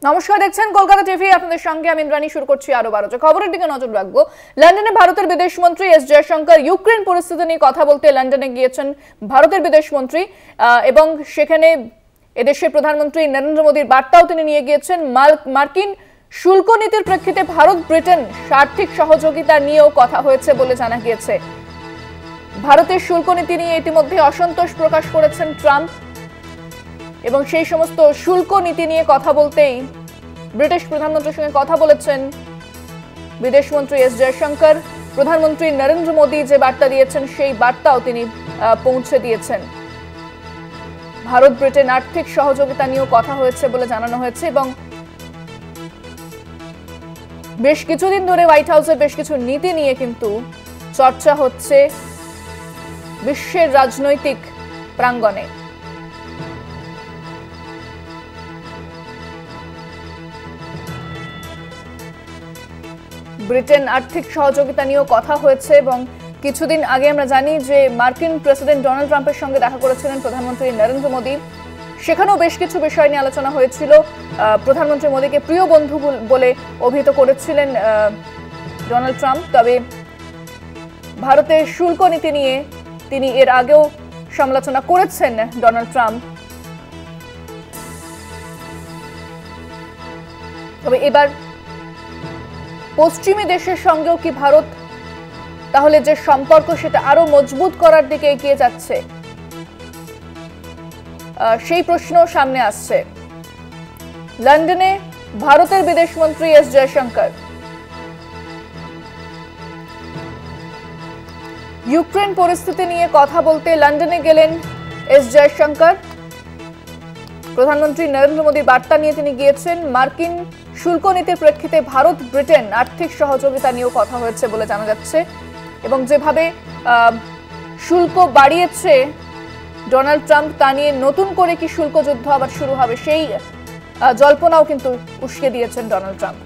নমস্কার, দেখছেন কলকাতা টিভি। আপনাদের সঙ্গে আমি ইন্দ্রাণী। শুরু করছি আরো 12 খবরের দিকে নজর রাখবো। লন্ডনে ভারতের বিদেশমন্ত্রী এস জয়শঙ্কর ইউক্রেন পরিস্থিতি নিয়ে কথা বলতে লন্ডনে গিয়েছেন ভারতের বিদেশমন্ত্রী, এবং সেখানে এদেশের প্রধানমন্ত্রী নরেন্দ্র মোদীর বার্তাও তিনি নিয়ে গিয়েছেন। মার্কিন শুল্ক নীতির প্রেক্ষিতে ভারত ব্রিটেন আর্থিক সহযোগিতা নিয়েও কথা হয়েছে বলে জানা গিয়েছে। ভারতের শুল্ক নীতি নিয়ে ইতিমধ্যে অসন্তোষ প্রকাশ করেছেন ট্রাম্প, এবং সেই সমস্ত শুল্ক নীতি নিয়ে কথা বলতেই ব্রিটিশ প্রধানমন্ত্রীর সঙ্গে কথা বলেছেন বিদেশমন্ত্রী এস জয়শঙ্কর। প্রধানমন্ত্রী নরেন্দ্র মোদী যে বার্তা দিয়েছেন সেই বার্তাও তিনি পৌঁছে দিয়েছেন। ভারত ব্রিটেন আর্থিক সহযোগিতা নিয়েও কথা হয়েছে বলে জানানো হয়েছে, এবং বেশ কিছুদিন ধরে হোয়াইট হাউসের বেশ কিছু নীতি নিয়ে কিন্তু চর্চা হচ্ছে বিশ্বের রাজনৈতিক প্রাঙ্গণে। ব্রিটেন আর্থিক সহযোগিতা নিয়েও কথা হয়েছে, এবং কিছুদিন আগে আমরা জানি যে মার্কিন প্রেসিডেন্ট ডোনাল্ড ট্রাম্পের সঙ্গে দেখা করেছিলেন প্রধানমন্ত্রী নরেন্দ্র মোদী। সেখানেও বেশ কিছু বিষয় নিয়ে আলোচনা হয়েছিল। প্রধানমন্ত্রী মোদীকে প্রিয় বন্ধু বলে অভিহিত করেছিলেন ডোনাল্ড ট্রাম্প। তবে ভারতের শুল্ক নীতি নিয়ে তিনি এর আগেও সমালোচনা করেছেন ডোনাল্ড ট্রাম্প। তবে এবার পশ্চিমী দেশের সঙ্গেও কি ভারত তাহলে যে সম্পর্ক সেটা আরো মজবুত করার দিকে এগিয়ে যাচ্ছে, সেই প্রশ্ন সামনে আসছে। লন্ডনে ভারতের বিদেশমন্ত্রী এস জয়শঙ্কর ইউক্রেন পরিস্থিতি নিয়ে কথা বলতে লন্ডনে গেলেন এস জয়শঙ্কর। প্রধানমন্ত্রী নরেন্দ্র মোদীর বার্তা নিয়ে তিনি গিয়েছেন। মার্কিন শুল্ক নীতির প্রেক্ষিতে ভারত ব্রিটেন আর্থিক সহযোগিতা নিয়েও কথা হয়েছে বলে জানা যাচ্ছে, এবং যেভাবে শুল্ক বাড়িয়েছে ডোনাল্ড ট্রাম্প তা নিয়ে নতুন করে কি শুল্ক যুদ্ধ আবার শুরু হবে সেই জল্পনাও কিন্তু উস্কে দিয়েছেন ডোনাল্ড ট্রাম্প।